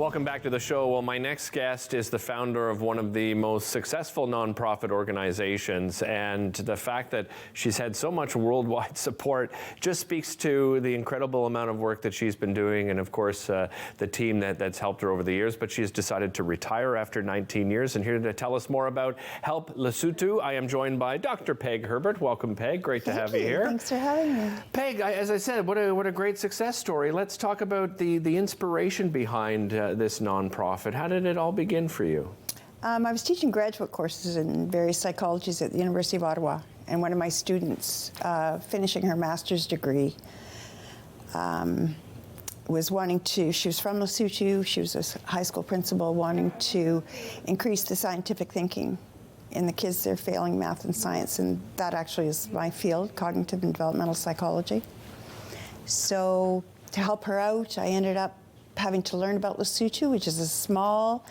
Welcome back to the show. Well, my next guest is the founder of one of the most successful nonprofit organizations, and the fact that she's had so much worldwide support just speaks to the incredible amount of work that she's been doing, and of course the team that's helped her over the years. But she's decided to retire after 19 years, and here to tell us more about Help Lesotho, I am joined by Dr. Peg Herbert. Welcome, Peg. Great to have you here. Thanks for having me. Peg, as I said, what a great success story. Let's talk about the inspiration behind this nonprofit. How did it all begin for you? I was teaching graduate courses in various psychologies at the University of Ottawa, and one of my students, finishing her master's degree, was wanting to, she was from Lesotho, she was a high school principal, wanting to increase the scientific thinking in the kids that are failing math and science, and that actually is my field, cognitive and developmental psychology. So to help her out, I ended up having to learn about Lesotho, which is a small,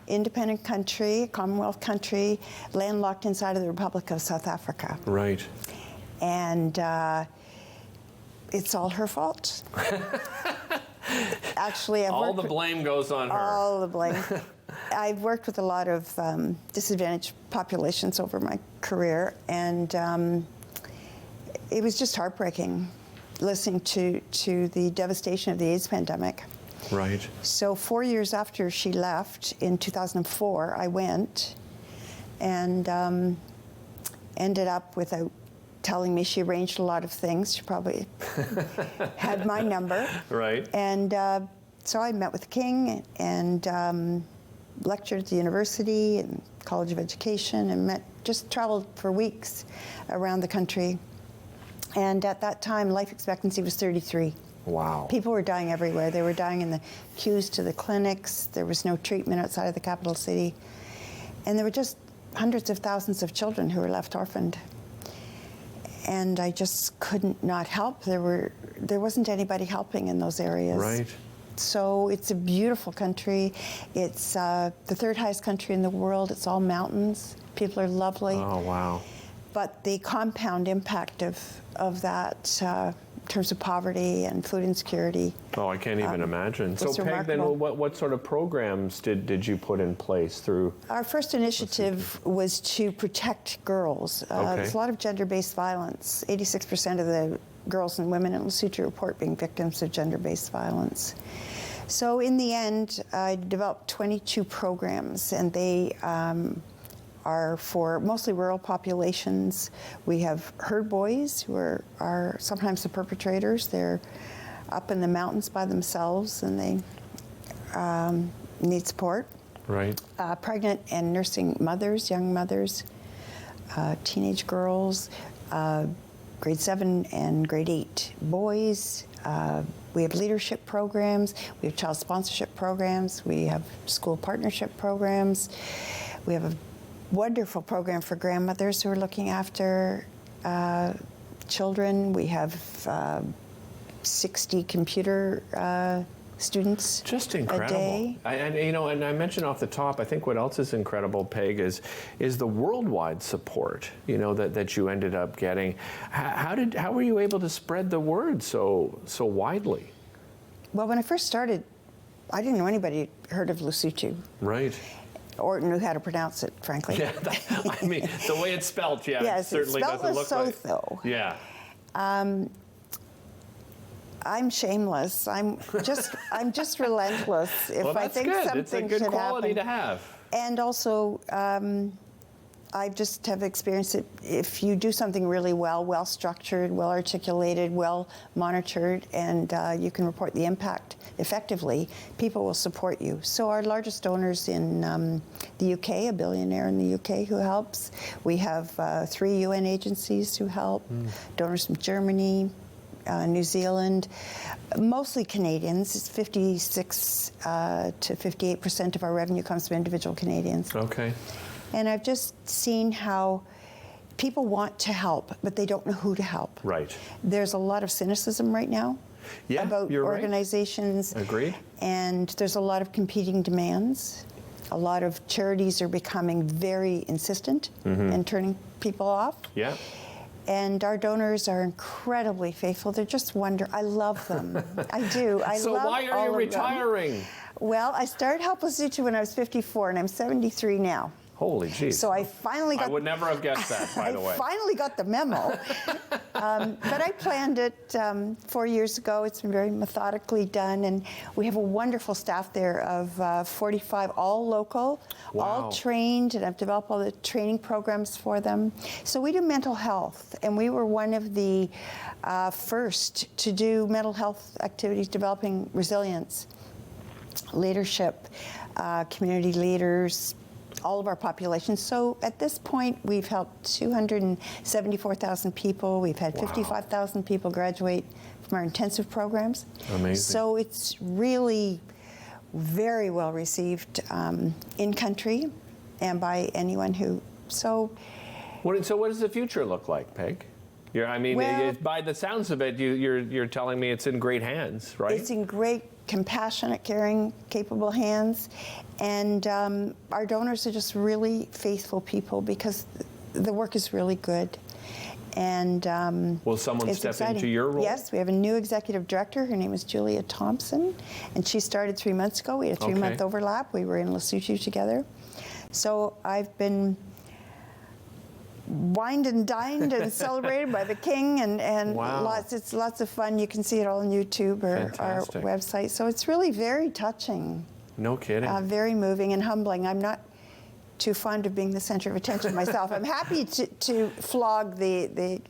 independent country, a Commonwealth country, landlocked inside of the Republic of South Africa. Right. And it's all her fault. Actually, all the blame goes on her. All the blame. I've worked with a lot of disadvantaged populations over my career, and it was just heartbreaking listening to the devastation of the AIDS pandemic. Right. So 4 years after she left, in 2004, I went and ended up, without telling me, she arranged a lot of things. She probably had my number. Right. And so I met with the King and lectured at the university and College of Education, and just traveled for weeks around the country. And at that time, life expectancy was 33. Wow. People were dying everywhere. They were dying in the queues to the clinics. There was no treatment outside of the capital city. And there were just hundreds of thousands of children who were left orphaned. And I just couldn't not help. There wasn't anybody helping in those areas. Right. So it's a beautiful country. It's the third highest country in the world. It's all mountains. People are lovely. Oh, wow. But the compound impact of that in terms of poverty and food insecurity. Oh, I can't even imagine. So, Peg, then what sort of programs did you put in place through? Our first initiative was to protect girls. There's a lot of gender-based violence. 86% of the girls and women in Lesotho report being victims of gender-based violence. So in the end, I developed 22 programs, and they are for mostly rural populations. We have herd boys who are sometimes the perpetrators. They're up in the mountains by themselves, and they need support. Right. Pregnant and nursing mothers, young mothers, teenage girls, grade 7 and grade 8 boys. We have leadership programs. We have child sponsorship programs. We have school partnership programs. We have a wonderful program for grandmothers who are looking after children. We have 60 computer students just incredible. a day. And I mentioned off the top, I think what else is incredible, Peg, is the worldwide support, that you ended up getting. How were you able to spread the word so widely? Well, when I first started, I didn't know anybody heard of Lesotho. Right. Or knew how to pronounce it, frankly. Yeah, I mean, the way it's spelled, yes, it certainly doesn't look like. Lesotho. Yeah. I'm shameless. I'm just relentless. If Well, I that's think good. something It's a good should quality happen. to have. And also, I just have experienced it. If you do something really well structured, well articulated, well monitored, and you can report the impact effectively, people will support you. So our largest donors in the UK, a billionaire in the UK who helps. We have 3 UN agencies who help, donors from Germany, New Zealand, mostly Canadians. It's 56 to 58% of our revenue comes from individual Canadians. Okay. And I've just seen how people want to help, but they don't know who to help. Right. There's a lot of cynicism right now about organizations. Right. Agreed. And there's a lot of competing demands. A lot of charities are becoming very insistent and turning people off. Yeah. And our donors are incredibly faithful. They're just I love them. I do. I So love why are all you of them. retiring? Well, I started Help Lesotho when I was 54, and I'm 73 now. Holy jeez. So I finally got. I would never have guessed that, by the way. I finally got the memo. But I planned it 4 years ago. It's been very methodically done, and we have a wonderful staff there of 45, all local, Wow. all trained, and I've developed all the training programs for them. So we do mental health, and we were one of the first to do mental health activities, developing resilience, leadership, community leaders, all of our population. So at this point, we've helped 274,000 people. We've had 55,000 people graduate from our intensive programs. Amazing. So it's really very well received in country and by anyone who. So What does the future look like, Peg? Well- By the sounds of it, you're telling me it's in great hands, right? it's in great, compassionate, caring, capable hands. And our donors are just really faithful people because the work is really good. And Will someone it's step exciting. into your role? Yes, we have a new executive director. Her name is Julia Thompson, and she started 3 months ago. We had a 3-month overlap. We were in Lesotho together. So I've been wined and dined and celebrated by the king, and Wow. it's lots of fun. You can see it all on YouTube or our Fantastic. website. So it's really very touching, No kidding. very moving and humbling. I'm not too fond of being the center of attention myself. I'm happy to flog the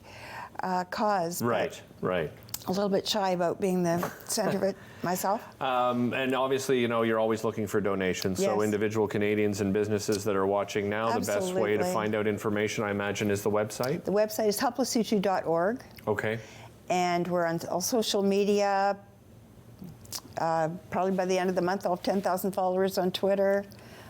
cause, right. but a little bit shy about being the center of it myself. And obviously, you're always looking for donations. So Yes. individual Canadians and businesses that are watching now, the best way to Absolutely. find out information, I imagine, is the website. The website is helplesotho.org, Okay. and we're on all social media. Probably by the end of the month, I'll have 10,000 followers on Twitter.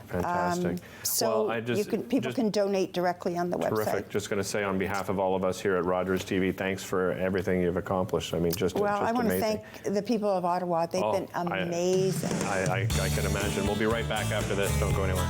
Fantastic. So Well, people can donate directly on the website. Terrific. Just going to say on behalf of all of us here at Rogers TV, thanks for everything you've accomplished. I mean, just Well, I want to amazing. thank the people of Ottawa. They've been amazing. I can imagine. We'll be right back after this. Don't go anywhere.